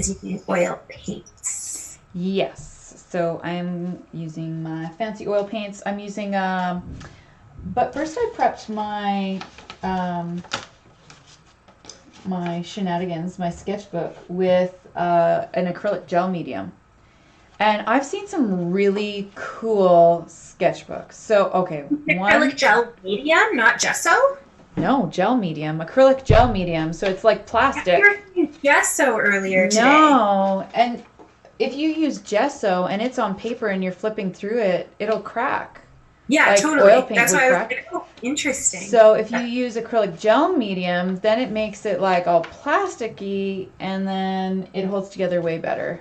is using oil paints. Yes. So I'm using my fancy oil paints. I'm using, but first I prepped my shenanigans, my sketchbook with an acrylic gel medium. And I've seen some really cool sketchbooks. So, okay, Acrylic gel medium, not gesso? No, gel medium, acrylic gel medium. So it's like plastic. You were using gesso earlier today. No, and if you use gesso and it's on paper and you're flipping through it, it'll crack. Yeah, Like totally. oil paint That's would why I was crack. like, oh, interesting. So if you use acrylic gel medium, then it makes it like all plasticky, and then it holds together way better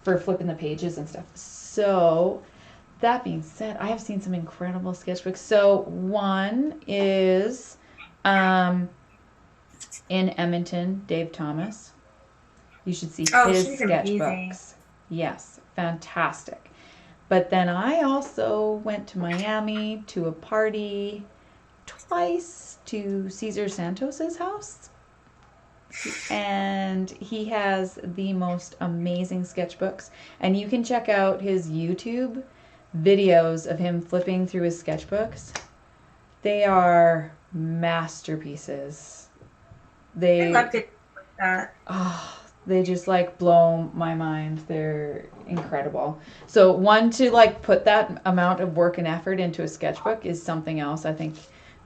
for flipping the pages and stuff. So that being said, I have seen some incredible sketchbooks. So one is in Edmonton, Dave Thomas. You should see his she's sketchbooks. amazing. Yes, fantastic. But then I also went to Miami to a party twice to Cesar Santos's house. And he has the most amazing sketchbooks. And you can check out his YouTube videos of him flipping through his sketchbooks. They are masterpieces. I loved it like that. Oh, they just like blow my mind. They're incredible. So one, to like put that amount of work and effort into a sketchbook is something else. I think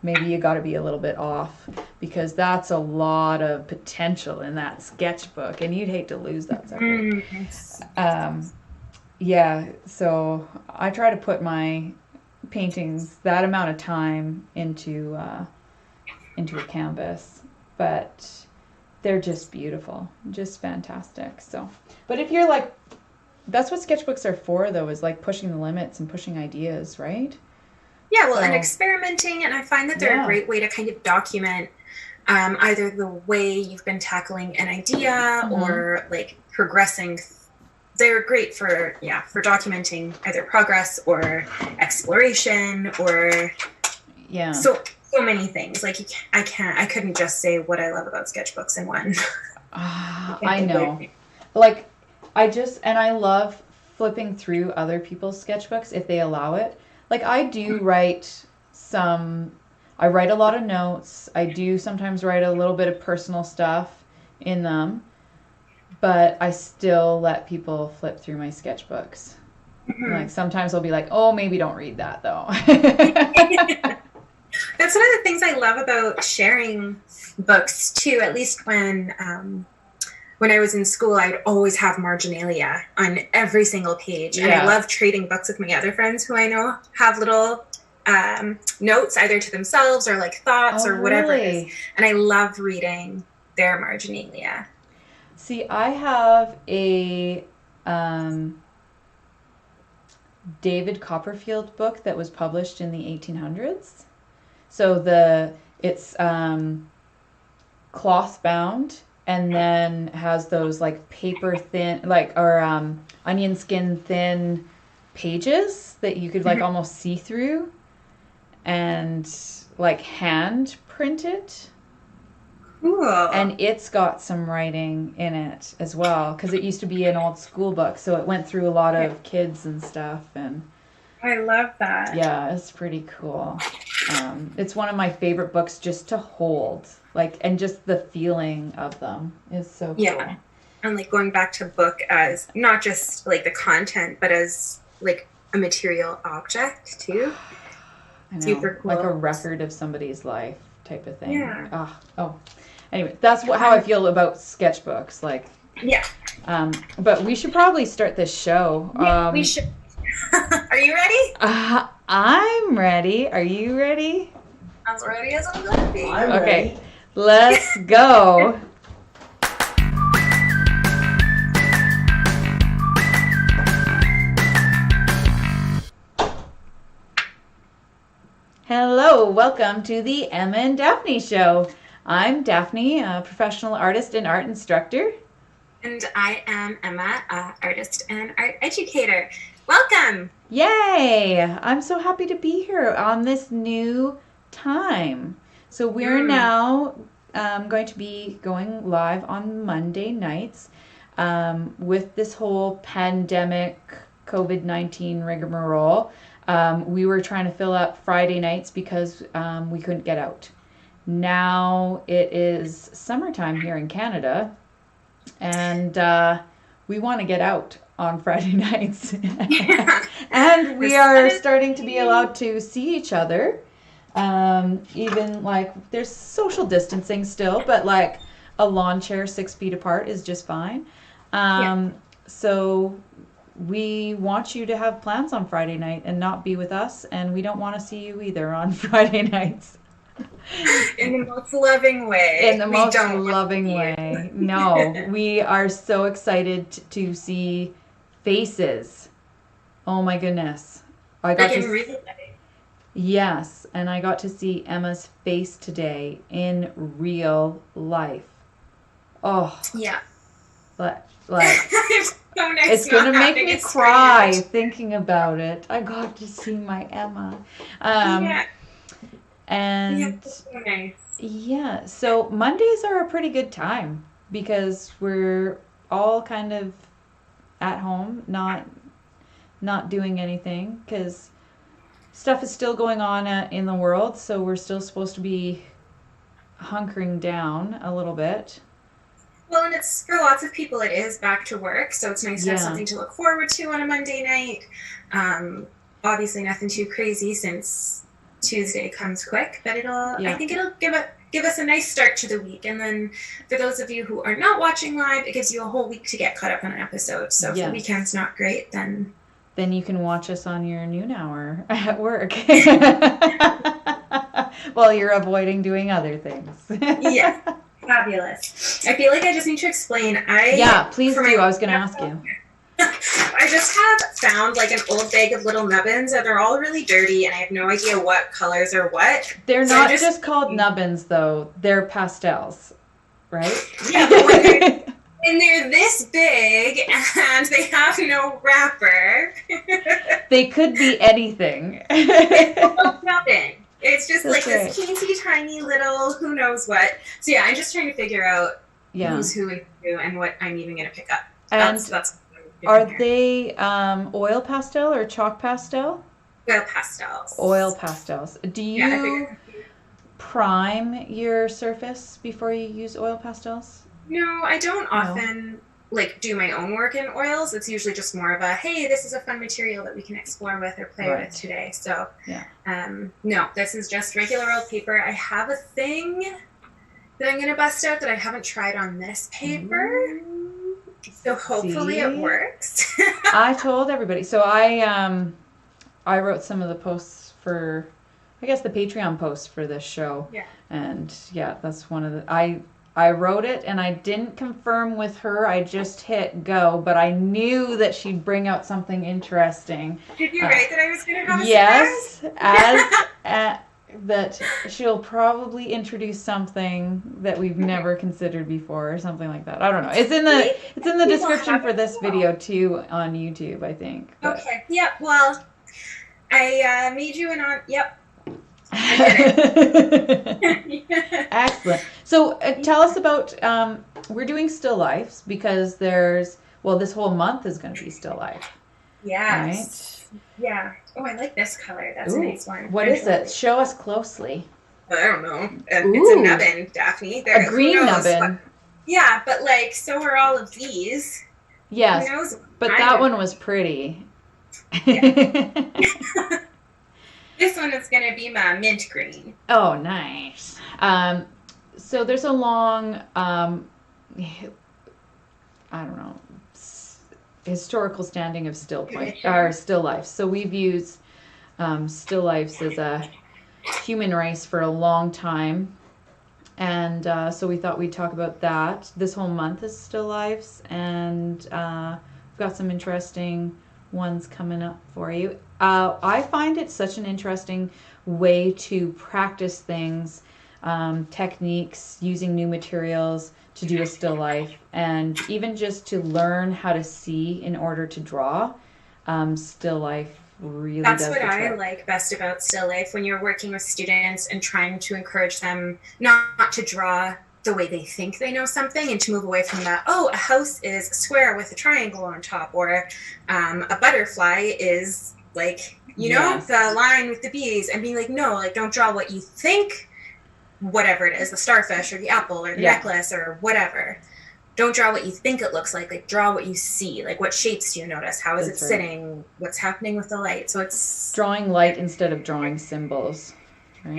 maybe you got to be a little bit off, because that's a lot of potential in that sketchbook, and you'd hate to lose that sucker. Yeah, so I try to put my paintings that amount of time into a canvas, but they're just beautiful, just fantastic. So, but if you're like, that's what sketchbooks are for, though, is like pushing the limits and pushing ideas, right? Yeah, well, and experimenting, and I find that they're a great way to kind of document either the way you've been tackling an idea or like progressing. They're great for documenting either progress or exploration or so many things. Like I couldn't just say what I love about sketchbooks in one. I know. Like I love flipping through other people's sketchbooks if they allow it. Like I do write I write a lot of notes. I do sometimes write a little bit of personal stuff in them, but I still let people flip through my sketchbooks. Like sometimes I'll be like, oh, maybe don't read that though. That's one of the things I love about sharing books too. At least when I was in school, I'd always have marginalia on every single page. And I love trading books with my other friends who I know have little notes either to themselves or like thoughts or whatever it is. And I love reading their marginalia. See, I have a David Copperfield book that was published in the 1800s. So it's cloth bound, and then has those like paper thin, like, or onion skin thin pages that you could like almost see through, and like hand printed. Cool. And it's got some writing in it as well, because it used to be an old school book, so it went through a lot of kids and stuff. And I love that. Yeah, it's pretty cool. It's one of my favorite books just to hold, like, and just the feeling of them is so cool. Yeah, and like going back to book as not just like the content, but as like a material object too. I know, super cool. like a record of somebody's life type of thing. Yeah. Anyway, that's how I feel about sketchbooks. Like, yeah. But we should probably start this show. Yeah, we should. Are you ready? I'm ready. Are you ready? As ready as I'm gonna be. Okay, ready. Let's go. Hello, welcome to the Emma and Daphne Show. I'm Daphne, a professional artist and art instructor. And I am Emma, artist and art educator. Welcome! Yay! I'm so happy to be here on this new time. So we're now going to be going live on Monday nights. With this whole pandemic COVID-19 rigmarole, we were trying to fill up Friday nights because we couldn't get out. Now it is summertime here in Canada, and we want to get out on Friday nights. And we are starting to be allowed to see each other. Even like there's social distancing still, but like a lawn chair 6 feet apart is just fine. So we want you to have plans on Friday night and not be with us, and we don't want to see you either on Friday nights. In the most loving way. In the most loving way. No, we are so excited to see faces. Oh my goodness. I got to really Yes, and I got to see Emma's face today in real life. Oh. Yeah. Like so nice it's going to make me cry thinking about it. I got to see my Emma. And so nice. Yeah, so Mondays are a pretty good time because we're all kind of at home, not doing anything because stuff is still going on in the world, so we're still supposed to be hunkering down a little bit. Well, and it's for lots of people it is back to work, so it's nice to have something to look forward to on a Monday night. Obviously nothing too crazy since Tuesday comes quick, but I think it'll give us a nice start to the week. And then for those of you who are not watching live, it gives you a whole week to get caught up on an episode. So if the weekend's not great, then you can watch us on your noon hour at work while you're avoiding doing other things. Yeah, fabulous. I feel like I just need to explain. Please do. I was going to ask you. I just have found like an old bag of little nubbins, and they're all really dirty, and I have no idea what colors are what. They're not just called nubbins, though. They're pastels, right? Yeah, but and they're this big, and they have no wrapper. They could be anything. It's nothing. It's just like this teensy tiny little who knows what. So yeah, I'm just trying to figure out who's who and who and what I'm even going to pick up. And that's are they oil pastel or chalk pastel? Oil pastels. Oil pastels. Do you prime your surface before you use oil pastels? No, I don't often do my own work in oils. It's usually just more of a, hey, this is a fun material that we can explore with or play with today. So no, this is just regular old paper. I have a thing that I'm going to bust out that I haven't tried on this paper. So hopefully it works. I told everybody. So I wrote some of the posts for, I guess, the Patreon post for this show. Yeah. And that's one of the, I wrote it and I didn't confirm with her. I just hit go, but I knew that she'd bring out something interesting. Did you write that I was going to have a surprise? That she'll probably introduce something that we've never considered before or something like that. I don't know. It's in the description for this video too on YouTube, I think. But. Okay. Yep. Well, I made you yep. Excellent. So tell us about, we're doing still lifes because this whole month is going to be still life. Yeah. Right? Yeah. Oh, I like this color. That's a nice one. What is it? Show us closely. I don't know. It's a nubbin, Daphne. A green nubbin. Yeah, but so are all of these. Yes, but that one was pretty. Yeah. This one is going to be my mint green. Oh, nice. So there's a long, I don't know, historical standing of still lifes. So we've used still lifes as a human race for a long time. And so we thought we'd talk about that. This whole month is still lifes, and we've got some interesting ones coming up for you. I find it such an interesting way to practice things, techniques, using new materials to do a still life, and even just to learn how to see in order to draw still life really That's does what the I trick. like best about still life, when you're working with students and trying to encourage them not to draw the way they think they know something, and to move away from that, oh, a house is a square with a triangle on top, or a butterfly is like, Yes. the line with the bees, and being like, no, like, don't draw what you think, whatever it is, the starfish or the apple or the necklace or whatever. Don't draw what you think it looks like draw what you see. Like, what shapes do you notice? How is it sitting? What's happening with the light? So it's drawing light instead of drawing symbols. Right?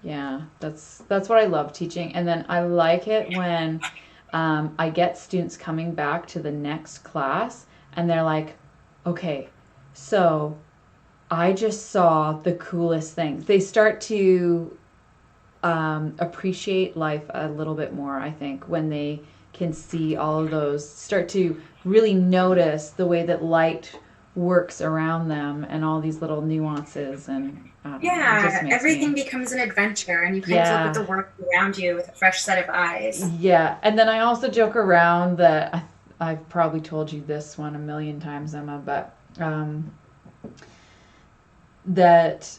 Yeah. That's what I love teaching. And then I like it when I get students coming back to the next class and they're like, okay, so I just saw the coolest thing. They start to appreciate life a little bit more, I think, when they can see all of those, start to really notice the way that light works around them and all these little nuances. And everything becomes an adventure, and you kind of look at the world around you with a fresh set of eyes. Yeah. And then I also joke around that I've probably told you this one a million times, Emma, but that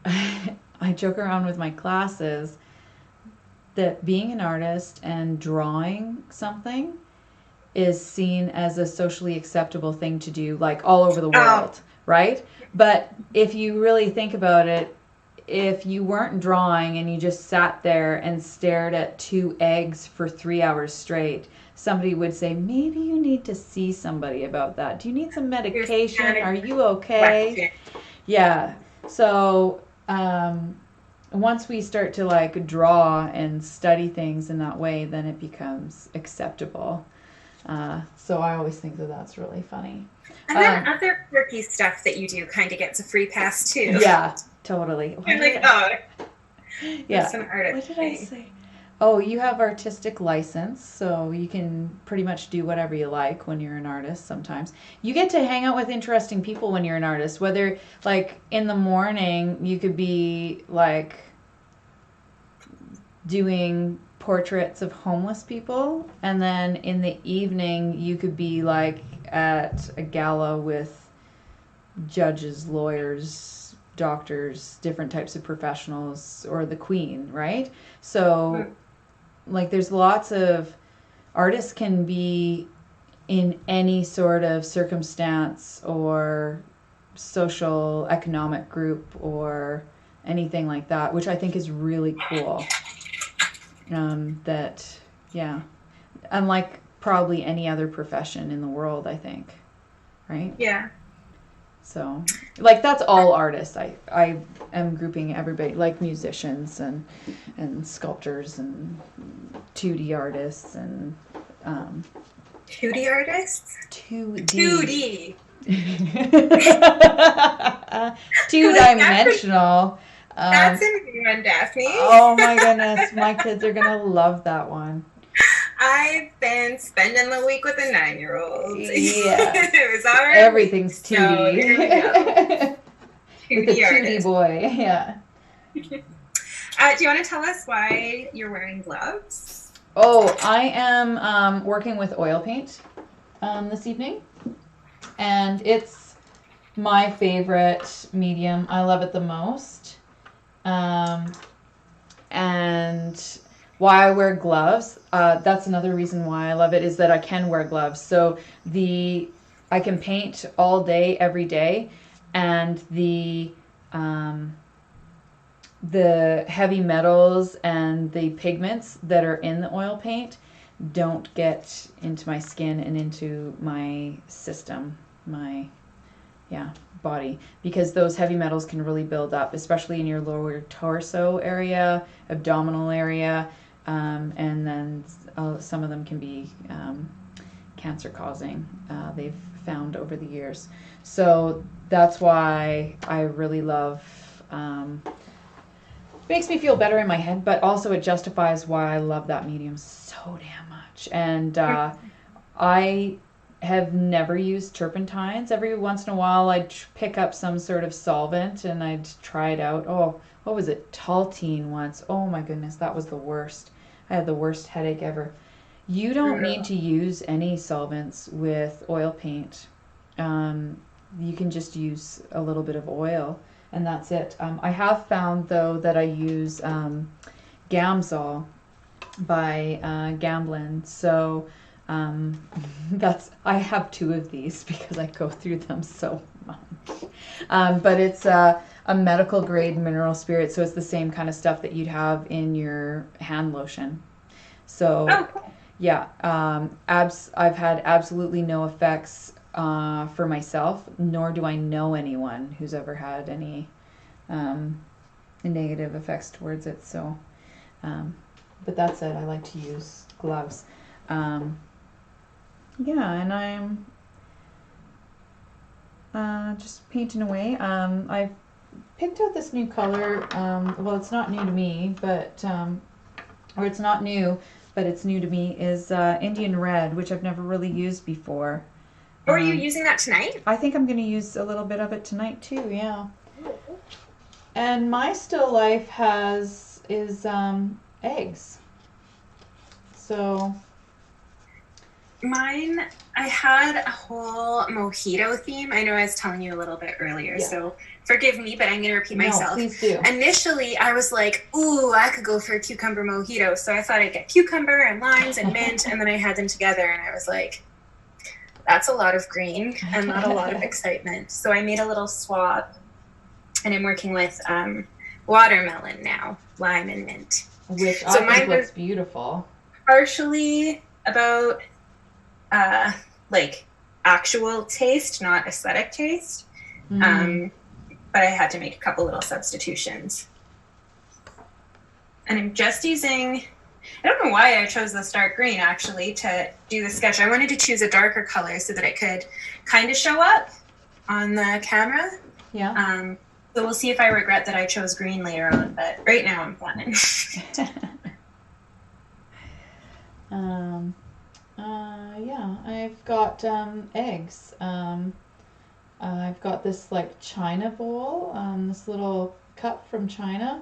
I joke around with my classes that being an artist and drawing something is seen as a socially acceptable thing to do, like all over the world, right? But if you really think about it, if you weren't drawing and you just sat there and stared at 2 eggs for 3 hours straight, somebody would say, maybe you need to see somebody about that. Do you need some medication? Are you okay? Yeah. So once we start to like draw and study things in that way, then it becomes acceptable. So I always think that that's really funny. And then other quirky stuff that you do kind of gets a free pass too. Yeah, totally. You're like, yeah. Some art. What did I say? Oh, you have artistic license, so you can pretty much do whatever you like when you're an artist sometimes. You get to hang out with interesting people when you're an artist, whether like in the morning you could be like doing portraits of homeless people, and then in the evening you could be like at a gala with judges, lawyers, doctors, different types of professionals, or the queen, right? So like there's lots of artists can be in any sort of circumstance or social economic group or anything like that, which I think is really cool. That, yeah, unlike probably any other profession in the world, I think, right? Yeah. So, like, that's all artists. I am grouping everybody, like musicians and sculptors and 2D artists and 2D artists? 2D. 2-dimensional. That's in Emma and Daphne. Oh my goodness, my kids are gonna love that one. I've been spending the week with a 9-year-old. Yeah. It was our Everything's 2D. So, here we go. 2D with a 2D boy, yeah. Do you want to tell us why you're wearing gloves? Oh, I am working with oil paint this evening, and it's my favorite medium. I love it the most. And why I wear gloves, that's another reason why I love it, is that I can wear gloves. So I can paint all day, every day, and the heavy metals and the pigments that are in the oil paint don't get into my skin and into my system, my body, because those heavy metals can really build up, especially in your lower torso area, abdominal area, and then some of them can be cancer causing, they've found over the years. So that's why I really love, makes me feel better in my head, but also it justifies why I love that medium so damn much. And I have never used turpentines. Every once in a while I'd pick up some sort of solvent and I'd try it out. Oh, what was it? Taltine once. Oh my goodness, that was the worst. I had the worst headache ever. You don't need to use any solvents with oil paint. you can just use a little bit of oil, and that's it. I have found, though, that I use Gamsol by Gamblin. So I have 2 of these because I go through them so much. But it's a medical grade mineral spirit, so it's the same kind of stuff that you'd have in your hand lotion. So yeah, I've had absolutely no effects for myself, nor do I know anyone who's ever had any negative effects towards it. So but that's it. I like to use gloves. Yeah, and I'm just painting away. I've picked out this new color. Well, it's not new to me, but or it's not new, but it's new to me, is Indian Red, which I've never really used before. Or are you using that tonight? I think I'm going to use a little bit of it tonight too, yeah. And my still life is eggs. So mine, I had a whole mojito theme. I know I was telling you a little bit earlier, so forgive me, but I'm going to repeat myself. Please do. Initially, I was like, ooh, I could go for a cucumber mojito. So I thought I'd get cucumber and limes and mint, and then I had them together, and I was like, that's a lot of green and not a lot of excitement. So I made a little swap, and I'm working with watermelon now, lime and mint. Which I think looks beautiful. Partially about like actual taste, not aesthetic taste. But I had to make a couple little substitutions. And I'm just using, I don't know why I chose this dark green actually to do the sketch. I wanted to choose a darker color so that it could kind of show up on the camera. Yeah. So we'll see if I regret that I chose green later on, but right now I'm planning. Yeah, I've got eggs. I've got this like China bowl, this little cup from China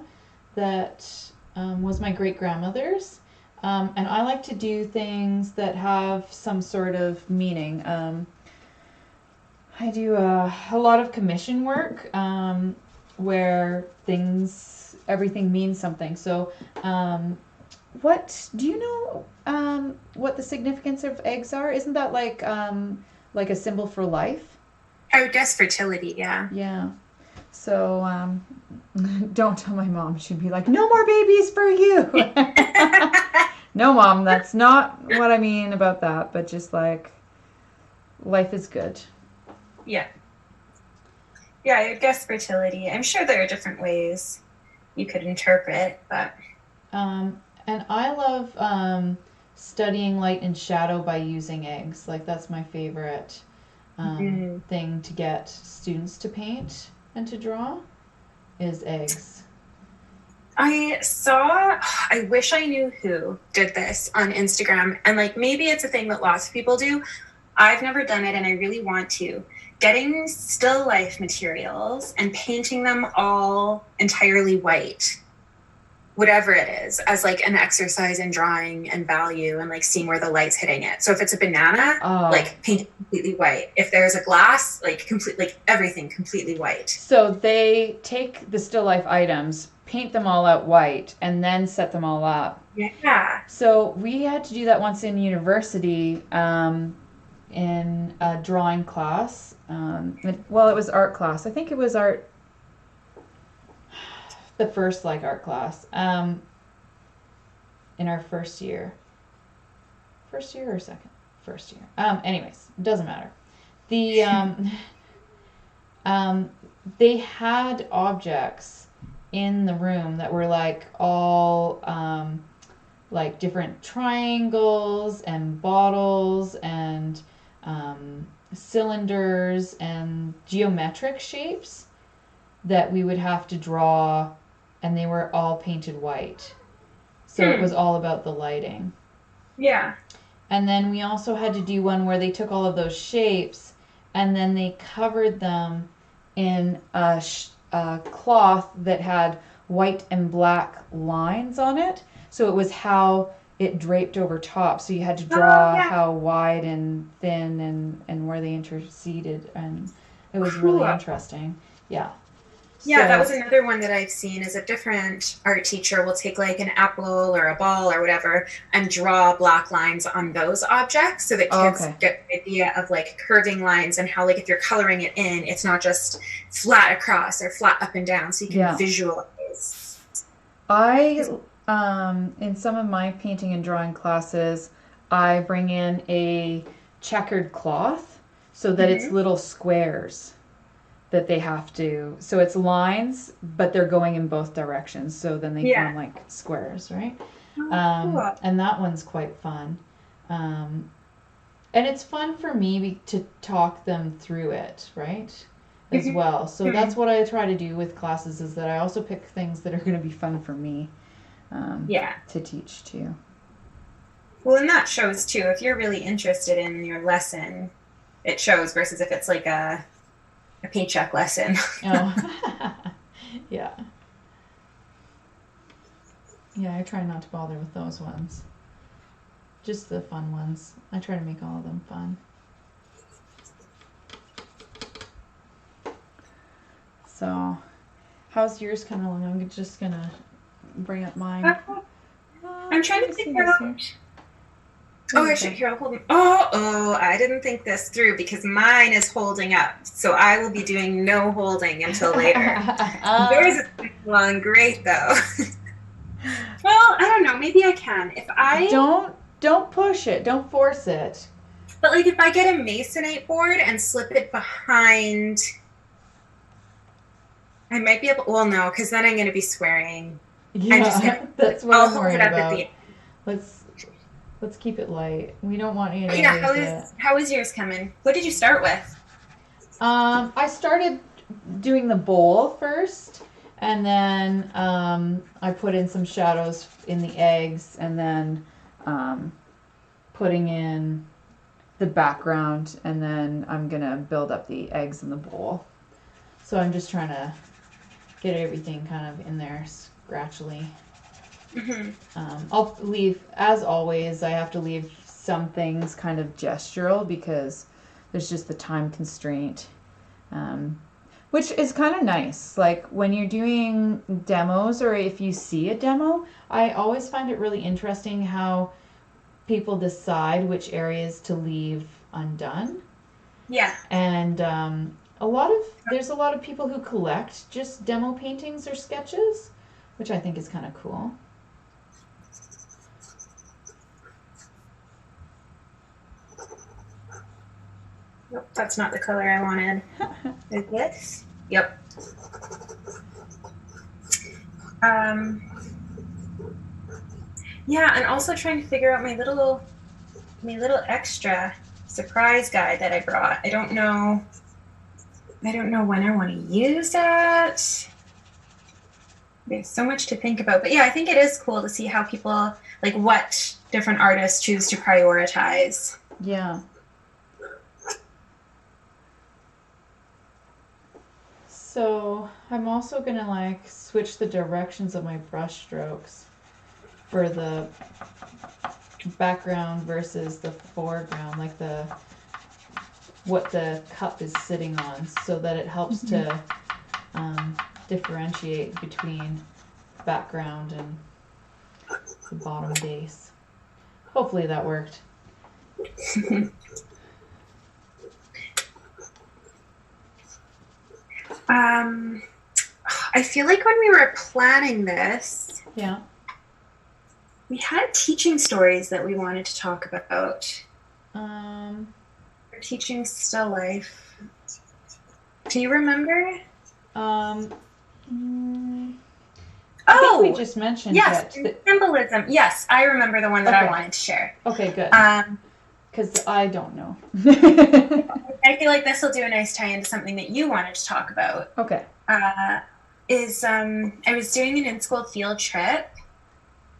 that was my great grandmother's. And I like to do things that have some sort of meaning. I do a lot of commission work where everything means something. So do you know what the significance of eggs are? Isn't that like a symbol for life? I would guess fertility, yeah. Yeah. So don't tell my mom. She'd be like, no more babies for you. No, Mom, that's not what I mean about that, but just like life is good. Yeah. Yeah, I would guess fertility. I'm sure there are different ways you could interpret, but... And I love studying light and shadow by using eggs. Like, that's my favorite thing to get students to paint and to draw is eggs. I wish I knew who did this on Instagram, and like maybe it's a thing that lots of people do. I've never done it and I really want to. Getting still life materials and painting them all entirely white, whatever it is, as like an exercise in drawing and value and like seeing where the light's hitting it. So if it's a banana, like paint it completely white. If there's a glass, like everything completely white. So they take the still life items, paint them all out white, and then set them all up. Yeah. So we had to do that once in university in a drawing class. It was art class. I think it was the first art class in our first year or second? First year. Anyways, it doesn't matter. They had objects in the room that were like all like different triangles and bottles and cylinders and geometric shapes that we would have to draw, and they were all painted white. So it was all about the lighting. Yeah. And then we also had to do one where they took all of those shapes and then they covered them in a cloth that had white and black lines on it. So it was how it draped over top. So you had to draw how wide and thin and where they interceded. And It was really interesting. Yeah. Yeah, that was another one that I've seen is a different art teacher will take like an apple or a ball or whatever and draw black lines on those objects so that kids get the idea of like curving lines and how like if you're coloring it in, it's not just flat across or flat up and down, so you can visualize. In some of my painting and drawing classes, I bring in a checkered cloth so that it's little squares that they have to, so it's lines, but they're going in both directions, so then they form like squares, right? Cool. And that one's quite fun. And it's fun for me to talk them through it, right? As well. So that's what I try to do with classes, is that I also pick things that are going to be fun for me to teach too. Well, and that shows too, if you're really interested in your lesson, it shows, versus if it's like a paycheck lesson. Yeah. Yeah, I try not to bother with those ones. Just the fun ones. I try to make all of them fun. So, how's yours coming along? I'm just gonna bring up mine. I'm trying to figure out. Oh, actually, here, hold on. Oh, I didn't think this through because mine is holding up. So I will be doing no holding until later. Yours is coming along great, though. Well, I don't know. Maybe I can. If I... Don't push it. Don't force it. But, like, if I get a masonite board and slip it behind... I might be able... Well, no, because then I'm going to be swearing. Yeah, I'm just gonna, that's what I'm worried about. Let's keep it light. We don't want any. Yeah, how is yours coming? What did you start with? I started doing the bowl first, and then I put in some shadows in the eggs, and then putting in the background, and then I'm gonna build up the eggs in the bowl. So I'm just trying to get everything kind of in there scratchily. I'll leave, as always, I have to leave some things kind of gestural because there's just the time constraint, which is kind of nice. Like when you're doing demos, or if you see a demo, I always find it really interesting how people decide which areas to leave undone. Yeah. And there's a lot of people who collect just demo paintings or sketches, which I think is kind of cool. Nope, that's not the color I wanted. Is this? Yep. Yeah, and also trying to figure out my little extra surprise guide that I brought. I don't know when I want to use that. There's so much to think about. But yeah, I think it is cool to see how people, like what different artists choose to prioritize. Yeah. So I'm also going to switch the directions of my brush strokes for the background versus the foreground, like what the cup is sitting on, so that it helps to differentiate between background and the bottom base. Hopefully that worked. I feel like when we were planning this, we had teaching stories that we wanted to talk about. Teaching still life. Do you remember? I think we just mentioned symbolism. Yes, I remember the one that I wanted to share. Okay, good. Because I don't know. I feel like this will do a nice tie into something that you wanted to talk about. Okay. I was doing an in-school field trip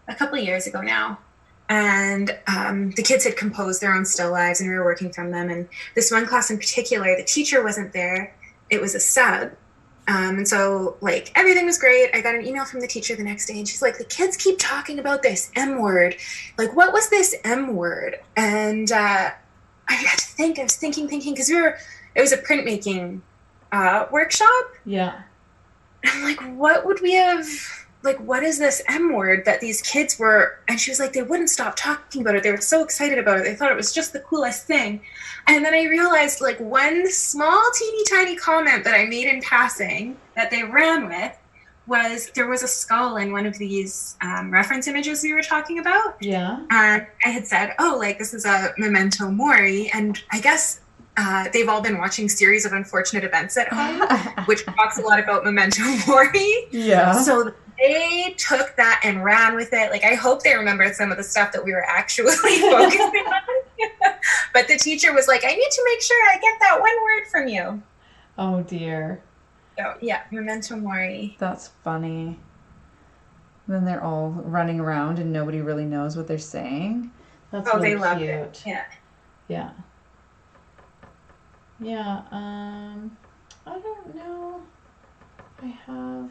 a couple of years ago now, and the kids had composed their own still lives, and we were working from them. And this one class in particular, the teacher wasn't there; it was a sub. And so, everything was great. I got an email from the teacher the next day, and she's like, the kids keep talking about this M word. Like, what was this M word? And I had to think. I was thinking, because it was a printmaking workshop. Yeah. I'm like, what would we have, like, what is this M word that these kids were, and she was like, they wouldn't stop talking about it. They were so excited about it. They thought it was just the coolest thing. And then I realized, like, one small teeny tiny comment that I made in passing that they ran with was there was a skull in one of these reference images we were talking about. Yeah. And I had said, oh, like, this is a memento mori. And I guess they've all been watching Series of Unfortunate Events at home, which talks a lot about memento mori. Yeah. So they took that and ran with it. Like, I hope they remembered some of the stuff that we were actually focusing on. But the teacher was like, I need to make sure I get that one word from you. Oh, dear. So, yeah, memento mori. That's funny. Then they're all running around and nobody really knows what they're saying. That's really they loved cute. it. Yeah. Yeah. Yeah, I don't know. I have...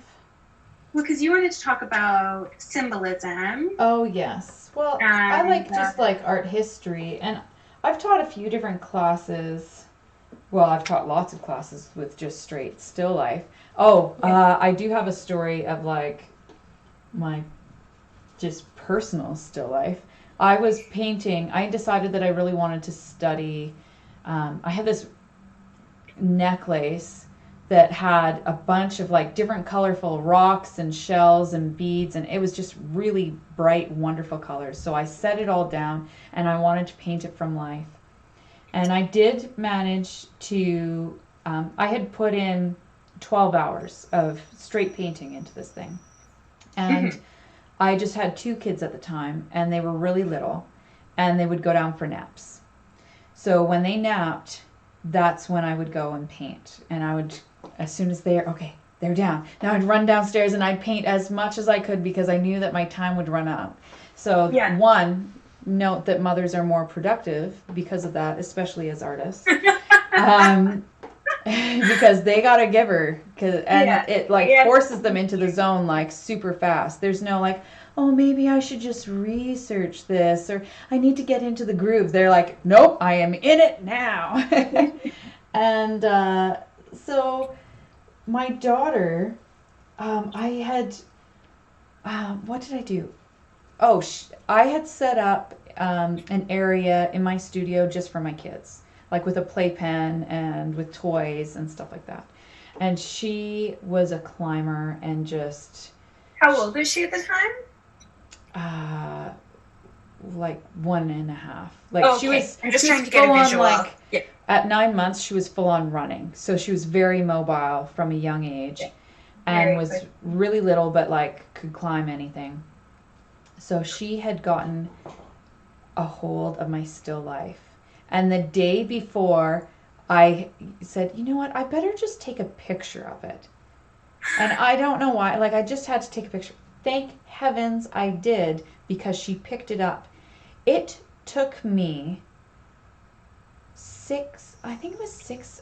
Well, because you wanted to talk about symbolism. Oh, yes. Well, I like just like art history, and I've taught a few different classes. Well, I've taught lots of classes with just straight still life. Oh, I do have a story of like my just personal still life. I was painting. I decided that I really wanted to study. I had this necklace that had a bunch of like different colorful rocks and shells and beads, and it was just really bright, wonderful colors. So I set it all down and I wanted to paint it from life. And I did manage to, I had put in 12 hours of straight painting into this thing. And I just had 2 kids at the time, and they were really little, and they would go down for naps. So when they napped, that's when I would go and paint. And I would, as soon as they're down. Now I'd run downstairs and I'd paint as much as I could because I knew that my time would run out. So one, note that mothers are more productive because of that, especially as artists. Because they got a giver, it forces them into the zone like super fast. There's no like, oh, maybe I should just research this, or I need to get into the groove. They're like, nope, I am in it now. And so my daughter, I had, what did I do? Oh, I had set up an area in my studio just for my kids, like with a playpen and with toys and stuff like that. And she was a climber and just... How old was she at the time? Like 1.5. Like she was. I'm just trying to get a visual. At 9 months, she was full on running, so she was very mobile from a young age, and was really little, but like could climb anything. So she had gotten a hold of my still life, and the day before, I said, you know what? I better just take a picture of it. And I don't know why. Like I just had to take a picture. Thank heavens I did, because she picked it up. It took me 6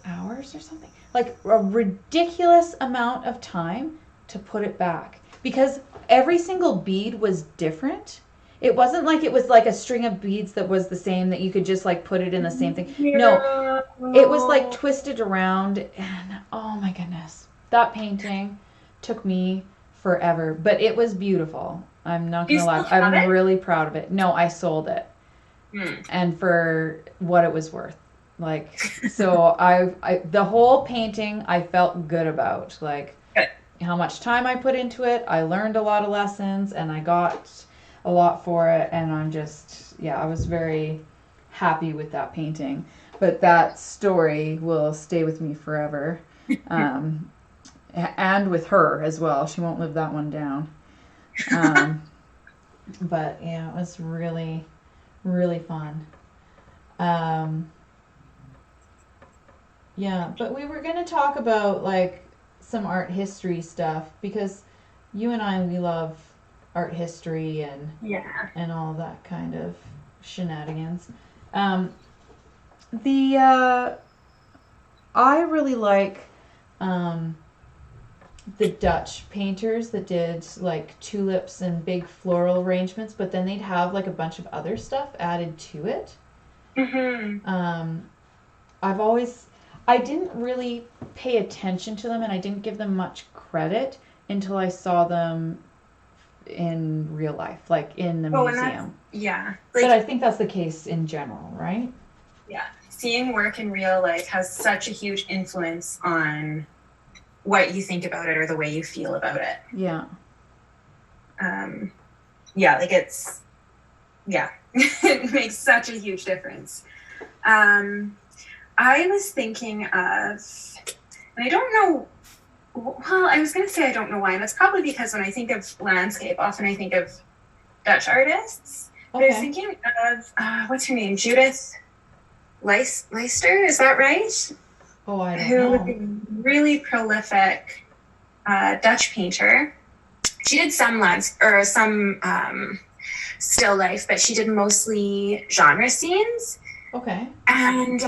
hours or something. Like a ridiculous amount of time to put it back. Because every single bead was different. It wasn't like it was like a string of beads that was the same, that you could just like put it in the same thing. No, it was like twisted around, and oh my goodness. That painting took me forever, but it was beautiful. I'm not gonna lie. I'm really proud of it. No, I sold it, and for what it was worth. Like, so I the whole painting I felt good about. Like how much time I put into it. I learned a lot of lessons, and I got a lot for it. And I'm just, I was very happy with that painting. But that story will stay with me forever. And with her as well. She won't live that one down. But yeah, it was really, really fun. Yeah, but we were going to talk about like some art history stuff, because you and I, we love art history and all that kind of shenanigans. I really like the Dutch painters that did like tulips and big floral arrangements, but then they'd have like a bunch of other stuff added to it. I didn't really pay attention to them, and I didn't give them much credit until I saw them in real life, like in the museum. Yeah. Like, but I think that's the case in general, right? Yeah. Seeing work in real life has such a huge influence on what you think about it or the way you feel about it. Yeah. Yeah, like it's, yeah, it makes such a huge difference. I was thinking of, and I don't know, well, I was going to say I don't know why, and that's probably because when I think of landscape, often I think of Dutch artists. But I was thinking of, what's her name? Judith Meister, is that right? Oh, I don't know. Who was a really prolific Dutch painter. She did some still life, but she did mostly genre scenes. Okay. And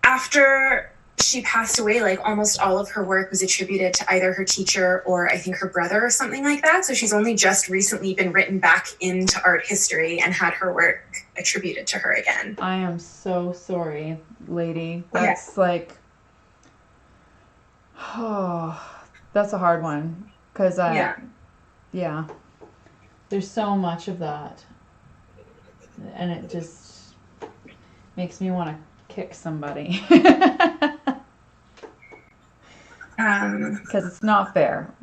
after she passed away, like almost all of her work was attributed to either her teacher or I think her brother or something like that. So she's only just recently been written back into art history and had her work attributed to her again. I am so sorry, lady. That's like, oh, that's a hard one. Because yeah, there's so much of that. And it just makes me want to kick somebody. Because it's not fair.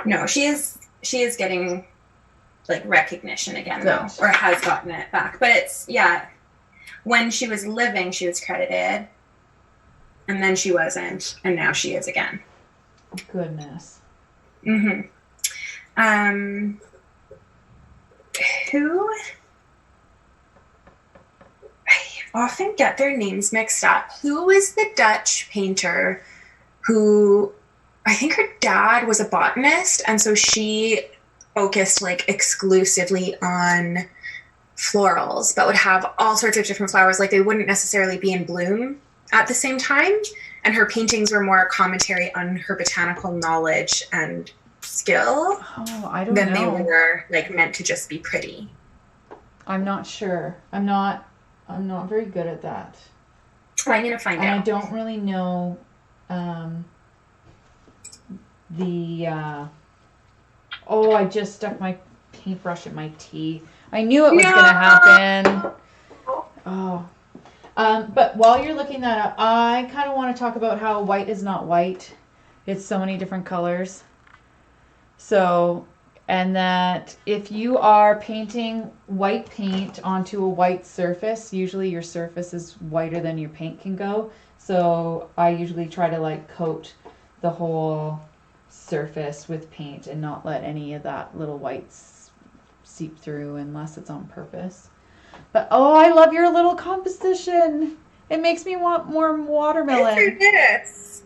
No, she is getting like recognition again though, or has gotten it back. But it's, yeah, when she was living, she was credited, and then she wasn't, and now she is again. Goodness. Mm-hmm. Who? I often get their names mixed up. Who was the Dutch painter who, I think her dad was a botanist, and so she focused like exclusively on florals, but would have all sorts of different flowers. Like they wouldn't necessarily be in bloom at the same time. And her paintings were more a commentary on her botanical knowledge and skill than they were like meant to just be pretty. I'm not sure. I'm not very good at that. Well, I'm gonna find out. I don't really know I just stuck my paintbrush in my teeth. I knew it was gonna happen. Oh. But while you're looking that up, I kind of want to talk about how white is not white. It's so many different colors. So, and that if you are painting white paint onto a white surface, usually your surface is whiter than your paint can go. So I usually try to like coat the whole surface with paint and not let any of that little whites seep through unless it's on purpose. But I love your little composition. It makes me want more watermelon. Yes.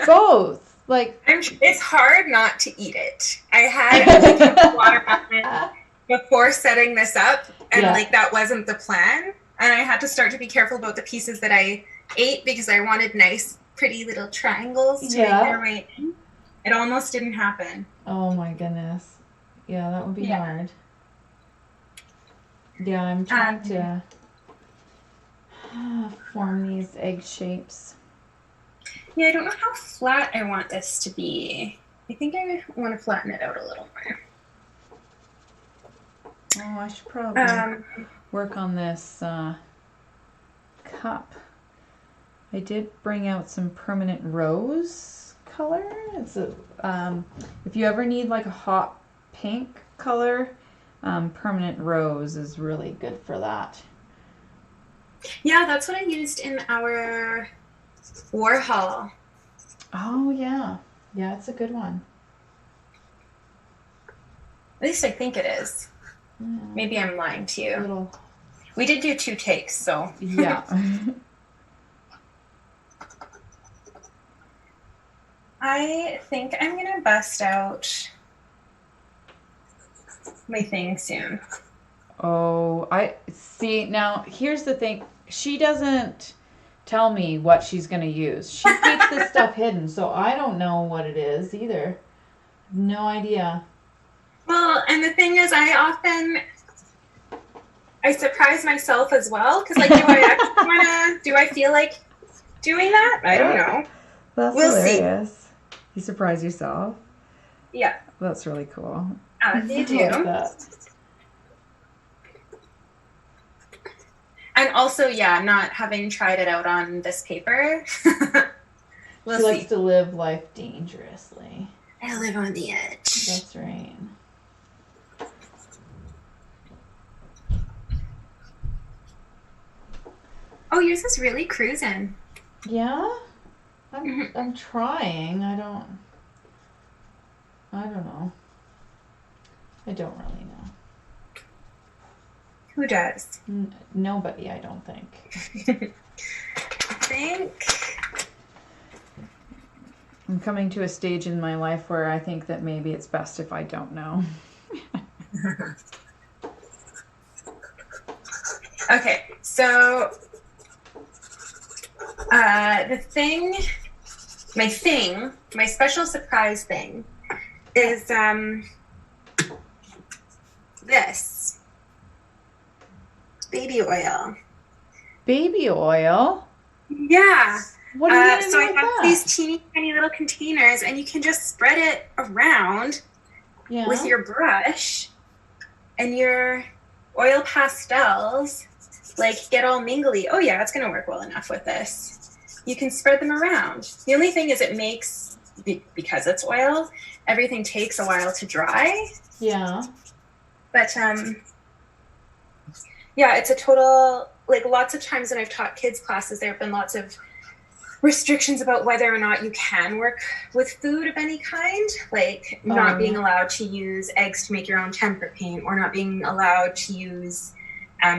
Both. Like it's hard not to eat it. I had watermelon before setting this up, and like that wasn't the plan. And I had to start to be careful about the pieces that I ate because I wanted nice, pretty little triangles to make their way in. It almost didn't happen. Oh my goodness. Yeah, that would be hard. Yeah, I'm trying to form these egg shapes. Yeah, I don't know how flat I want this to be. I think I want to flatten it out a little more. Oh, I should probably work on this cup. I did bring out some permanent rose color. It's a, if you ever need like a hot pink color, permanent rose is really good for that. Yeah, that's what I used in our Warhol. Oh yeah, it's a good one. At least I think it is. Maybe I'm lying to you. We did do 2 takes, so yeah. I think I'm gonna bust out my thing soon. Oh, I see. Now here's the thing. She doesn't tell me what she's going to use. She keeps this stuff hidden, so I don't know what it is either. No idea. Well, and the thing is, I often I surprise myself as well, because like, do I feel like doing that? I don't know. That's hilarious. See. You surprise yourself? Yeah. That's really cool. You do. And also, yeah, not having tried it out on this paper. She likes to live life dangerously. I live on the edge. That's right. Oh, yours is really cruising. Yeah? I'm trying. I don't know. I don't really know. Who does? Nobody, I don't think. I'm coming to a stage in my life where I think that maybe it's best if I don't know. Okay, so my special surprise thing is this baby oil. Baby oil? Yeah. What are you so I have these teeny tiny little containers, and you can just spread it around with your brush, and your oil pastels like get all mingly. Oh yeah, it's gonna work well enough with this. You can spread them around. The only thing is it makes, because it's oil, everything takes a while to dry. Yeah. But yeah, it's a total, like lots of times when I've taught kids classes, there have been lots of restrictions about whether or not you can work with food of any kind, like not being allowed to use eggs to make your own tempera paint, or not being allowed to use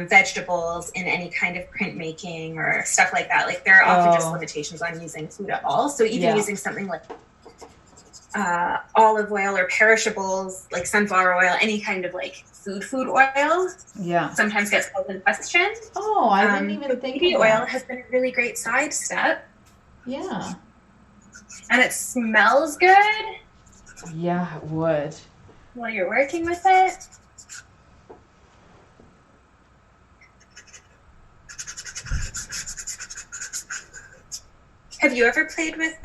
vegetables in any kind of printmaking or stuff like that. Like there are often just limitations on using food at all. So even using something like olive oil or perishables, like sunflower oil, any kind of like food oil, sometimes gets called in question. Oh, I didn't even think baby oil has been a really great side step. Yeah. And it smells good. Yeah, it would. While you're working with it. Have you ever played with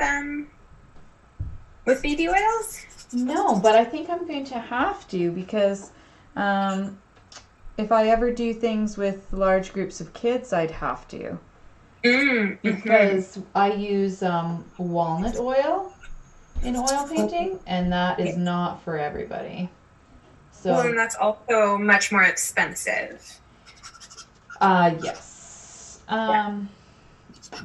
baby oils? No, but I think I'm going to have to, because if I ever do things with large groups of kids, I'd have to. Because I use walnut oil in oil painting, and that is not for everybody. So, well, and that's also much more expensive. Yes.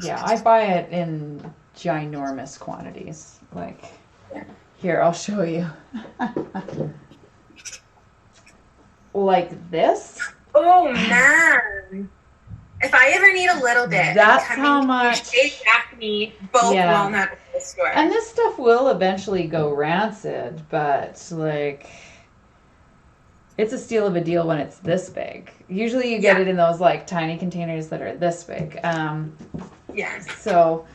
Yeah, I buy it in ginormous quantities. Like, here, I'll show you. Like this. Oh, man. If I ever need a little bit, that's how much. Daphne, both Walnut Oil store. And this stuff will eventually go rancid, but like, it's a steal of a deal when it's this big. Usually you get it in those like tiny containers that are this big. So,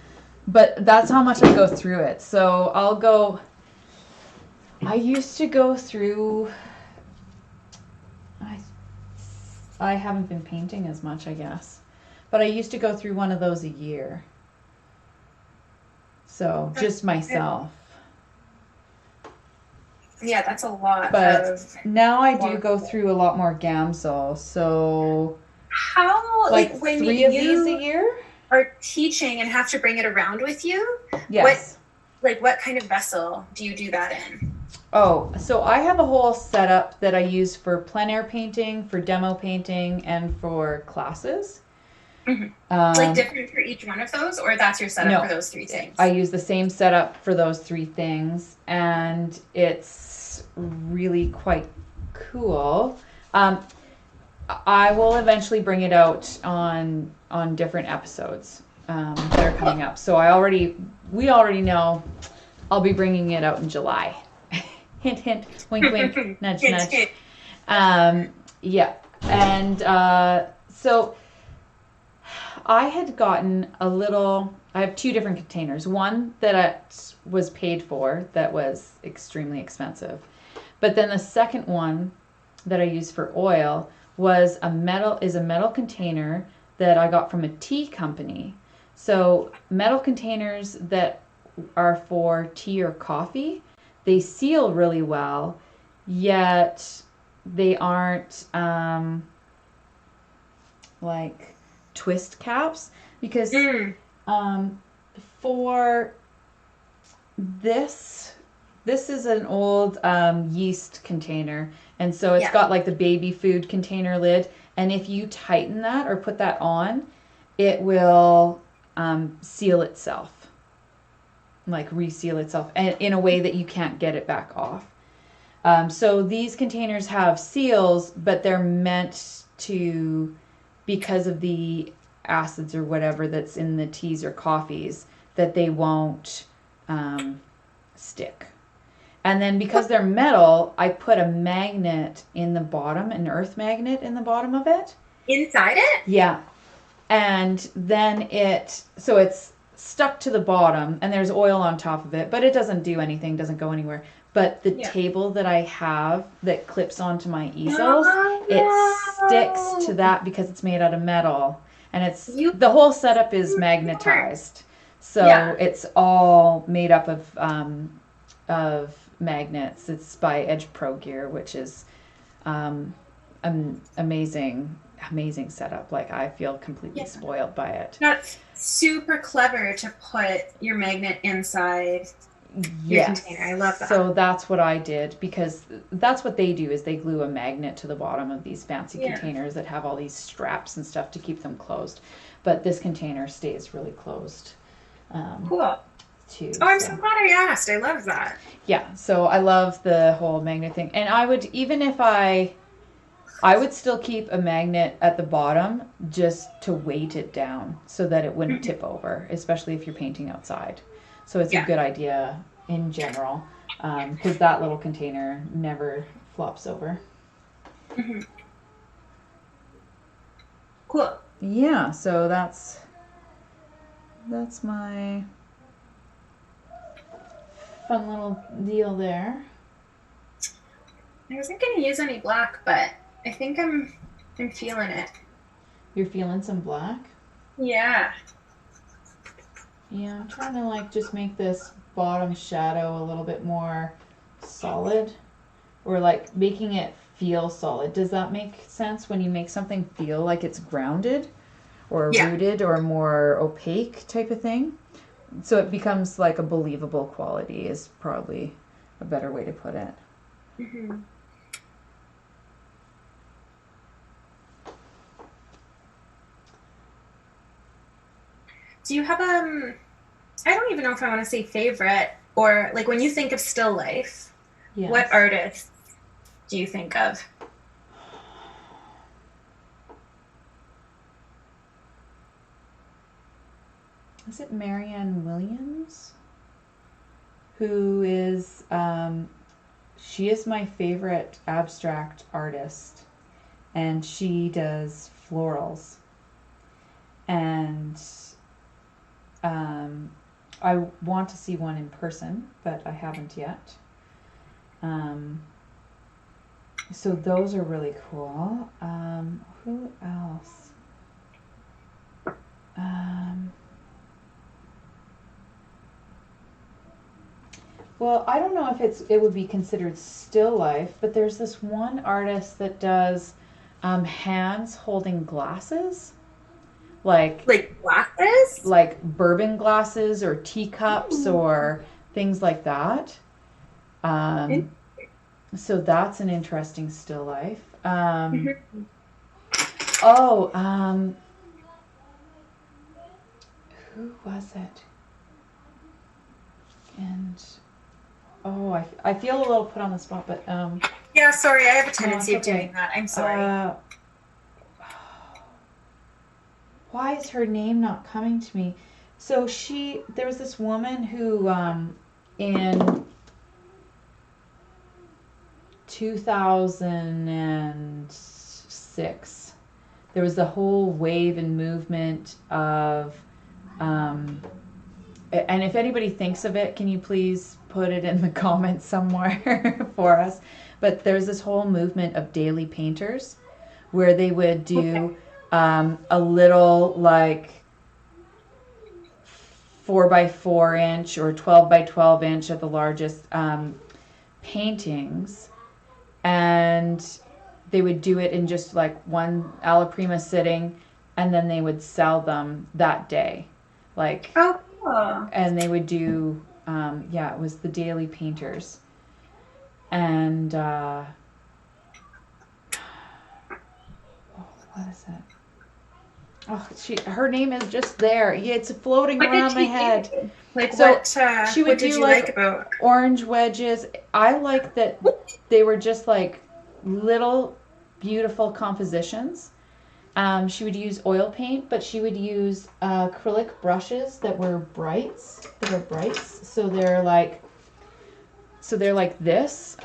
but that's how much I go through it. So I used to go through, I haven't been painting as much, I guess. But I used to go through one of those a year. So, just myself. Yeah, that's a lot. But now I do go through a lot more Gamsol. So, how, like when 3 of these a year? Are teaching and have to bring it around with you? Yes. What kind of vessel do you do that in? Oh, so I have a whole setup that I use for plein air painting, for demo painting, and for classes. Like different for each one of those, or that's your setup for those 3 things? I use the same setup for those 3 things, and it's really quite cool. I will eventually bring it out on different episodes that are coming up. So we already know I'll be bringing it out in July. Hint, hint, wink, wink, nudge, nudge. Yeah. And so I had gotten I have 2 different containers. One that was paid for that was extremely expensive. But then the second one that I used for oil is a metal container that I got from a tea company. So metal containers that are for tea or coffee, they seal really well, yet they aren't like twist caps, because for this is an old yeast container, and so it's got like the baby food container lid, and if you tighten that or put that on, it will seal itself, like reseal itself, and in a way that you can't get it back off. So these containers have seals, but they're meant to, because of the acids or whatever that's in the teas or coffees, that they won't stick. And then because they're metal, I put a magnet in the bottom, an earth magnet in the bottom of it. Inside it? Yeah. And then so it's stuck to the bottom, and there's oil on top of it, but it doesn't do anything, doesn't go anywhere. But the table that I have that clips onto my easels, it sticks to that because it's made out of metal. And the whole setup is magnetized. So it's all made up of magnets. It's by Edge Pro Gear, which is an amazing setup. Like, I feel completely spoiled by it. That's super clever to put your magnet inside your container. I love that. So that's what I did, because that's what they do, is they glue a magnet to the bottom of these fancy containers that have all these straps and stuff to keep them closed. But this container stays really closed. Cool. Too. Oh, I'm so glad I asked. I love that. Yeah, so I love the whole magnet thing. And I would, even if I would still keep a magnet at the bottom just to weight it down so that it wouldn't tip over, especially if you're painting outside. So it's a good idea in general, because that little container never flops over. Mm-hmm. Cool. Yeah, so that's my fun little deal there. I wasn't going to use any black, but I think I'm feeling it. You're feeling some black? Yeah. Yeah, I'm trying to like just make this bottom shadow a little bit more solid, or like making it feel solid. Does that make sense when you make something feel like it's grounded or rooted or more opaque type of thing? So it becomes like a believable quality is probably a better way to put it. Mm-hmm. Do you have I don't even know if I want to say favorite, or like when you think of still life, what artists do you think of? Is it Marianne Williams? Who is, she is my favorite abstract artist, and she does florals. And I want to see one in person, but I haven't yet. So those are really cool. Who else? Well, I don't know if it would be considered still life, but there's this one artist that does hands holding glasses. Like glasses? Like bourbon glasses or teacups or things like that. So that's an interesting still life. Who was it? And I feel a little put on the spot, but yeah, sorry, I have a tendency of doing that. I'm sorry. Why is her name not coming to me? So there was this woman who in 2006 there was the whole wave and movement of and if anybody thinks of it, can you please put it in the comments somewhere for us? But there's this whole movement of daily painters where they would do a little like 4x4 inch or 12x12 inch at the largest paintings, and they would do it in just like one alla prima sitting, and then they would sell them that day, like, oh, cool. And they would do it was the Daily Painters, and what is it? Oh, her name is just there. Yeah, it's floating around my head. Like, so she would do like about orange wedges. I like that they were just like little beautiful compositions. She would use oil paint, but she would use acrylic brushes that were brights. So they're like this.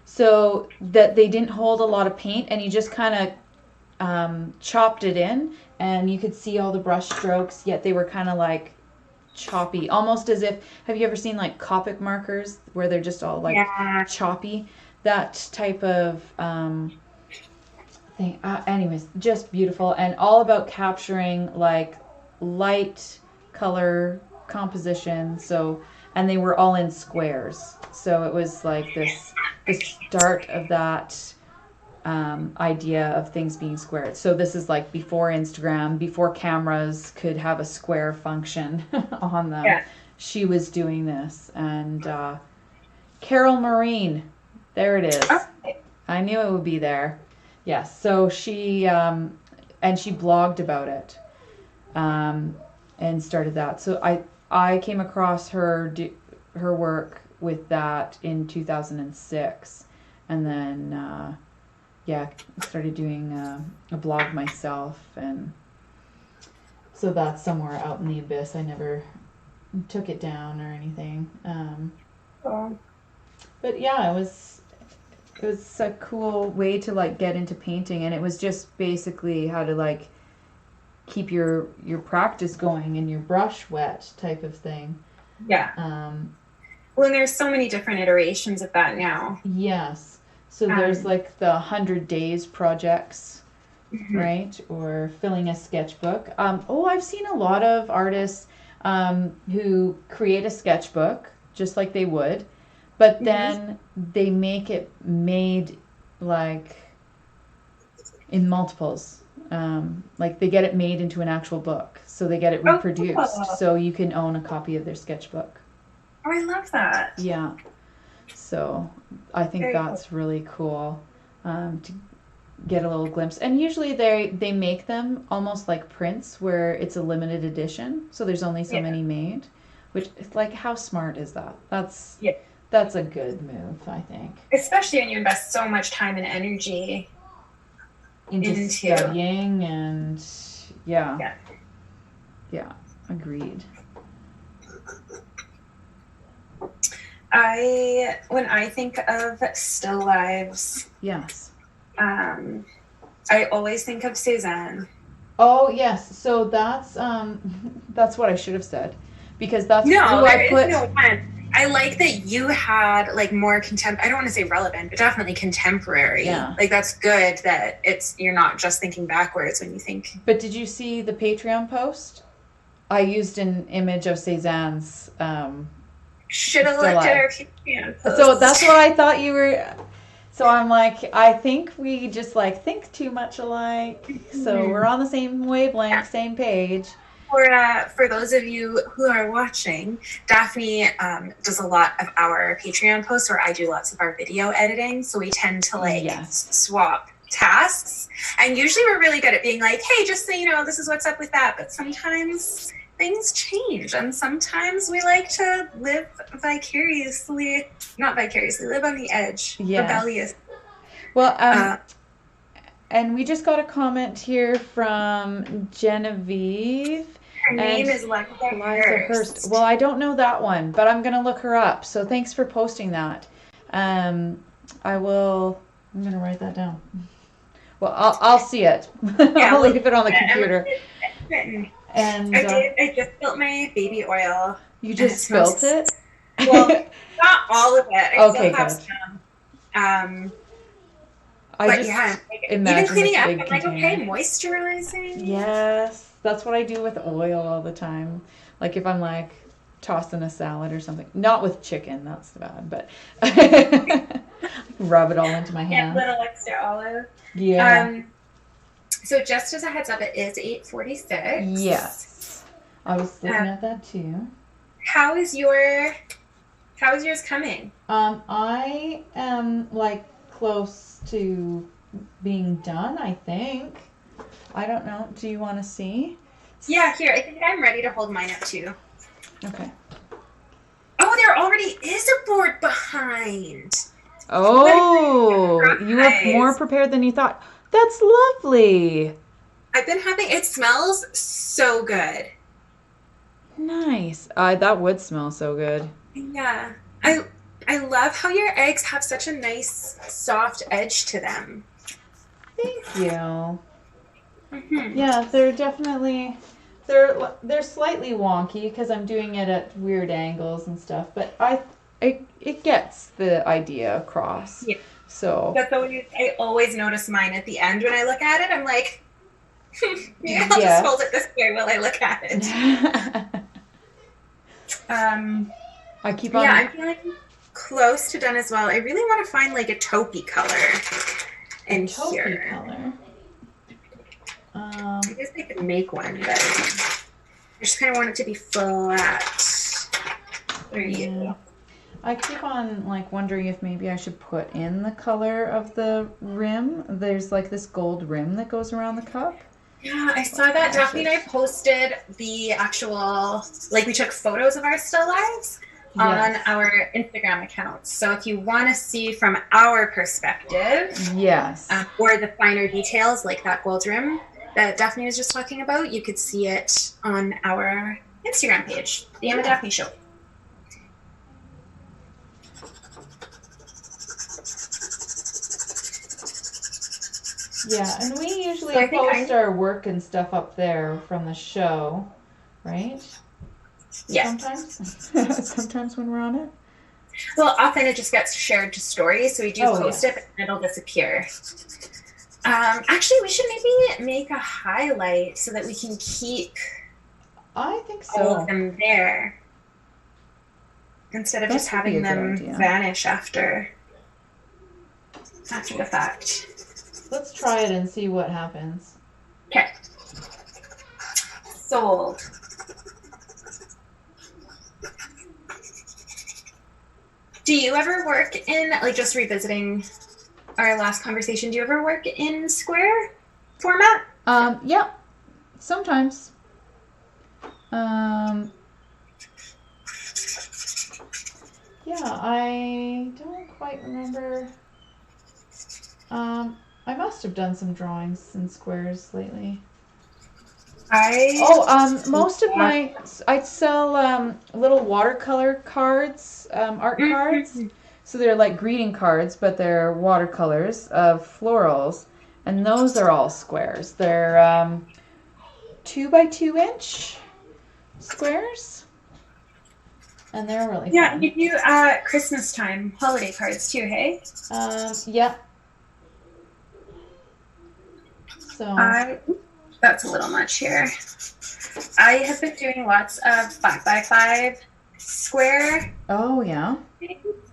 So that they didn't hold a lot of paint, and you just kind of chopped it in, and you could see all the brush strokes, yet they were kind of like choppy, almost as if, have you ever seen like Copic markers where they're just all like choppy? That type of thing. Anyways, just beautiful, and all about capturing like light color composition. So, and they were all in squares, so it was like the start of that idea of things being squared. So this is like before Instagram, before cameras could have a square function on them. Yeah. She was doing this, and Carol Marine, there it is. Okay. I knew it would be there. Yes. So she and she blogged about it, and started that. So I came across her work with that in 2006, and then started doing a blog myself, and so that's somewhere out in the abyss. I never took it down or anything. But yeah, it was a cool way to like get into painting, and it was just basically how to like keep your practice going and your brush wet type of thing. Yeah. Well, and there's so many different iterations of that now. Yes. So there's like the 100 days projects, right? Or filling a sketchbook. I've seen a lot of artists who create a sketchbook just like they would, but then they make it made like in multiples. Like they get it made into an actual book. So they get it reproduced. Cool. So you can own a copy of their sketchbook. Oh, I love that. Yeah. So I think that's really cool to get a little glimpse. And usually they make them almost like prints where it's a limited edition. So there's only so many made, which is like, how smart is that? That's a good move, I think. Especially when you invest so much time and energy into studying, and yeah, agreed. When I think of still lives, yes, I always think of Cézanne. Oh yes, so that's what I should have said, because that's who I put. No one. I like that you had like more I don't want to say relevant, but definitely contemporary. Yeah. Like that's good that you're not just thinking backwards when you think. But did you see the Patreon post? I used an image of Cézanne's. Should have looked at our Patreon post. So that's what I thought you were. So I'm like, I think we just like think too much alike. So we're on the same wavelength, same page. For those of you who are watching, Daphne does a lot of our Patreon posts, where I do lots of our video editing. So we tend to swap tasks. And usually we're really good at being like, hey, just so you know, this is what's up with that. But sometimes things change, and sometimes we like to live not vicariously, live on the edge, rebellious. Well, and we just got a comment here from Genevieve. Her name is Liza Hurst. Well, I don't know that one, but I'm going to look her up. So thanks for posting that. I'm going to write that down. Well, I'll see it. I'll leave it on the computer. And I just spilled my baby oil. You just spilled it? Well, not all of it. I still have some. But yeah, even cleaning up, I'm like, container. okay, moisturizing. Yes, that's what I do with oil all the time. Like if I'm like tossing a salad or something. Not with chicken, that's bad, but rub it all into my hand. A little extra olive. Yeah. So just as a heads up, it is 8:46. Yes. I was looking at that too. How is yours coming? I am like close to being done, I think. I don't know. Do you want to see? Yeah, here. I think I'm ready to hold mine up too. Okay. Oh, there already is a board behind. Oh, you were more prepared than you thought. That's lovely. I've been having, it smells so good. Nice. That would smell so good. Yeah. I love how your eggs have such a nice soft edge to them. Thank you. Mm-hmm. Yeah, they're definitely, they're slightly wonky because I'm doing it at weird angles and stuff, but it gets the idea across. Yeah. So that's always, I always notice mine at the end when I look at it. I'm like, yeah, I'll just hold it this way while I look at it. I keep on. Yeah, I'm feeling close to done as well. I really want to find like a taupey color in here. Color. I guess I could make one, but I just kind of want it to be flat. There you go. I keep on like wondering if maybe I should put in the color of the rim. There's like this gold rim that goes around the cup. Yeah, I saw that. Daphne and I posted the actual, like we took photos of our still lives on our Instagram accounts. So if you want to see from our perspective, or the finer details like that gold rim that Daphne was just talking about, you could see it on our Instagram page, the Emma Daphne Show. Yeah, and we usually post our work and stuff up there from the show, right? Yeah. Sometimes when we're on it. Well, often it just gets shared to stories, so we do post it, but it'll disappear. Actually, we should maybe make a highlight so that we can keep all of them there instead of just having them vanish after the fact. Let's try it and see what happens. Okay. Sold. Do you ever work in, like just revisiting our last conversation, do you ever work in square format? Yeah, sometimes. Yeah, I don't quite remember. I must have done some drawings in squares lately. Most of my, I sell little watercolor cards, art cards. So they're like greeting cards, but they're watercolors of florals, and those are all squares. They're 2 by 2 inch squares, and they're really fun. Yeah, you do Christmas time holiday cards too, hey? Yeah. So that's a little much here. I have been doing lots of 5 by 5 square. Oh yeah.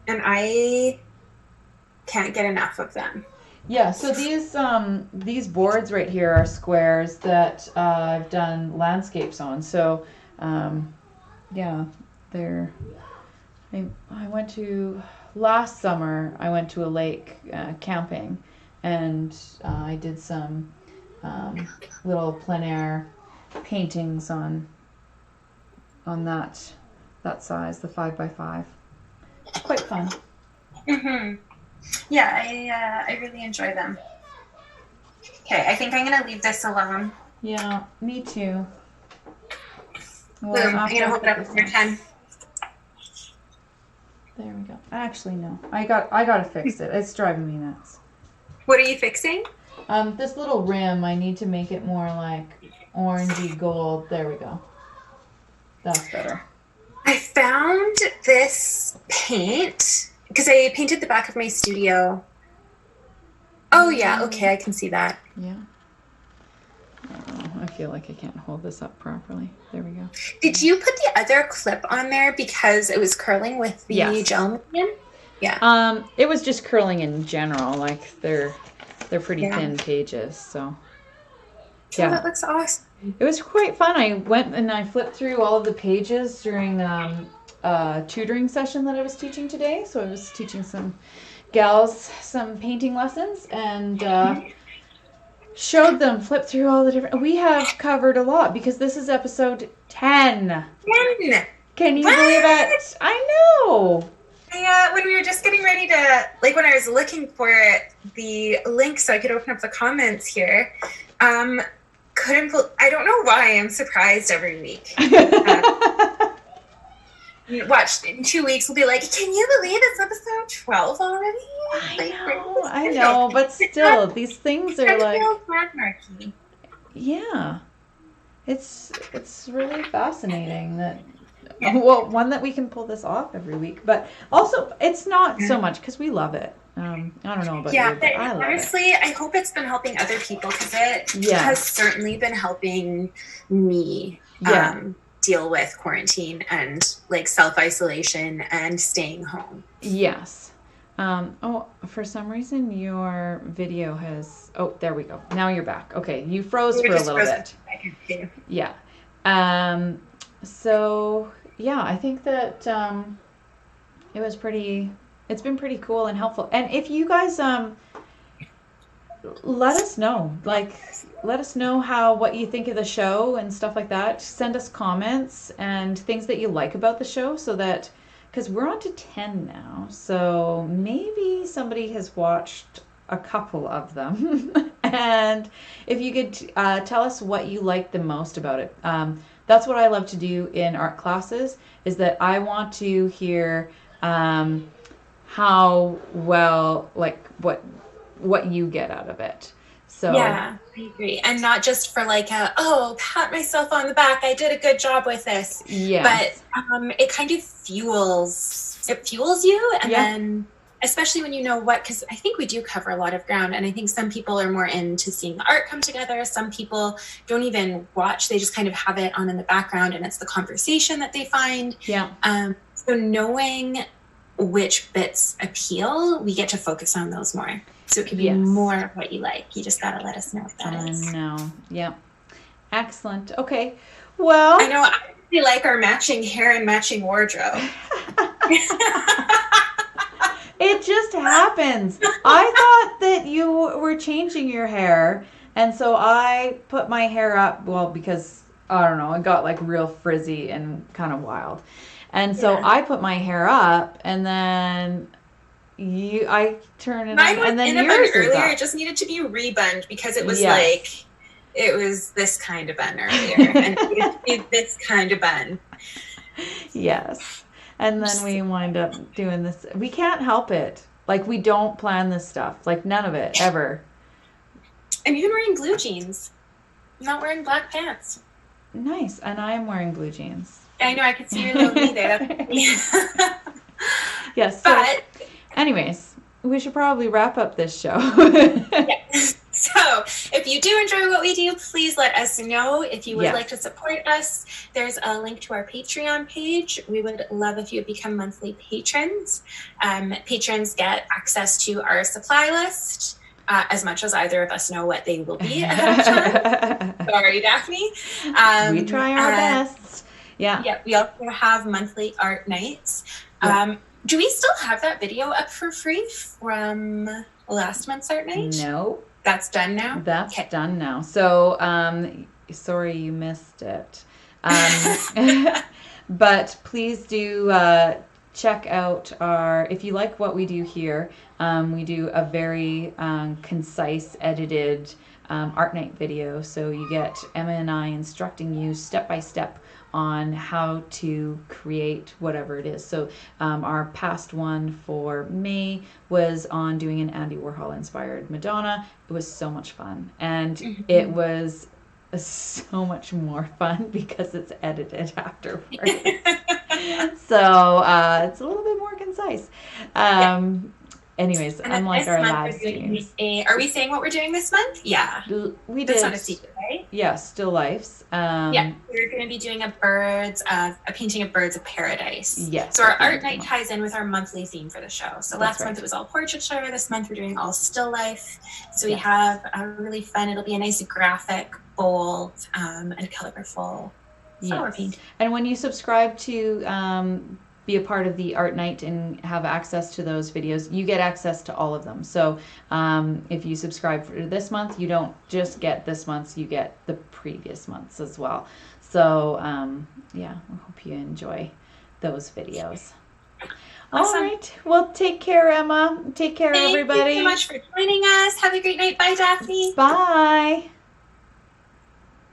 And I can't get enough of them. Yeah, so these boards right here are squares that I've done landscapes on. So yeah, they're. I went to last summer. I went to a lake camping, and I did some little plein air paintings on that size, the 5 by 5. It's quite fun. Yeah, I really enjoy them. Okay, I think I'm gonna leave this alone. Yeah, me too. Well, Boom, I'm gonna hold it up for your 10. There we go. Actually, no. I gotta fix it. It's driving me nuts. What are you fixing? This little rim, I need to make it more like orangey gold. There we go. That's better. I found this paint because I painted the back of my studio Oh, yeah. Okay, I can see that. Yeah. I feel like I can't hold this up properly. There we go. Did you put the other clip on there because it was curling with the gel medium? Yeah. It was just curling in general. Like they're pretty thin pages, so. Yeah, that looks awesome. It was quite fun. I went and I flipped through all of the pages during a tutoring session that I was teaching today. So I was teaching some gals some painting lessons and showed them, flipped through all the different. We have covered a lot because this is episode 10. 10. Can you believe it? I know. When we were just getting ready to, like when I was looking for the link so I could open up the comments here, I don't know why I'm surprised every week. Watch, in 2 weeks we'll be like, can you believe it's episode 12 already? I know, but still, these things are like, yeah, it's really fascinating that, well, one, that we can pull this off every week, but also it's not so much because we love it. I don't know about you, but I love honestly, I hope it's been helping other people because it has certainly been helping me deal with quarantine and like self-isolation and staying home. Yes. For some reason your video has, there we go. Now you're back. Okay. You froze for a little bit. Yeah. So yeah, I think that, it's been pretty cool and helpful. And if you guys, let us know, let us know what you think of the show and stuff like that. Send us comments and things that you like about the show so that, because we're on to 10 now, so maybe somebody has watched a couple of them. And if you could tell us what you like the most about it. That's what I love to do in art classes, is that I want to hear how well, like what you get out of it. So yeah, I agree. And not just for like pat myself on the back, I did a good job with this. Yeah. But it kind of fuels you. And then especially when you know because I think we do cover a lot of ground, and I think some people are more into seeing the art come together. Some people don't even watch, they just kind of have it on in the background, and it's the conversation that they find. Yeah. So knowing which bits appeal, we get to focus on those more. So it could be more of what you like. You just got to let us know what that is. I know. Yeah. Excellent. Okay. Well, I know I really like our matching hair and matching wardrobe. It just happens. I thought that you were changing your hair, and so I put my hair up, because, I don't know, it got like real frizzy and kind of wild. And so I put my hair up, and then I turn it on, and then yours is earlier. up. It just needed to be rebund because it was it was this kind of bun earlier, and it needed to be this kind of bun. Yes. And then we wind up doing this. We can't help it. Like, we don't plan this stuff. Like, none of it, ever. I'm even wearing blue jeans. I'm not wearing black pants. Nice. And I am wearing blue jeans. I know, I could see your little knee there. Yes. But anyways, we should probably wrap up this show. Yes. So if you do enjoy what we do, please let us know. If you would like to support us, there's a link to our Patreon page. We would love if you would become monthly patrons. Patrons get access to our supply list, as much as either of us know what they will be ahead of time. Sorry, Daphne. We try our best. Yeah. Yeah. We also have monthly art nights. Do we still have that video up for free from last month's art night? No. That's done now? That's done now. So, sorry you missed it. But please do check out if you like what we do here, we do a very concise, edited art night video. So you get Emma and I instructing you step by step on how to create whatever it is. So our past one for May was on doing an Andy Warhol inspired Madonna. It was so much fun, and it was so much more fun because it's edited afterwards. So it's a little bit more concise. Anyways, And unlike our live are streams. Are we saying what we're doing this month? Yeah. We That's did. not a secret, right? Yeah, still lifes. Yeah, we're going to be doing a painting of birds of paradise. Yes. So our art night ties in with our monthly theme for the show. So last right. month it was all portraiture. This month we're doing all still life. So we have a really fun, it'll be a nice graphic, bold, and colorful flower paint. And when you subscribe to be a part of the art night and have access to those videos, you get access to all of them. So if you subscribe for this month, you don't just get this month's, you get the previous months as well. So yeah, I hope you enjoy those videos. Awesome. All right. Well, take care, Emma. Take care, everybody. Thank you so much for joining us. Have a great night. Bye, Daphne. Bye.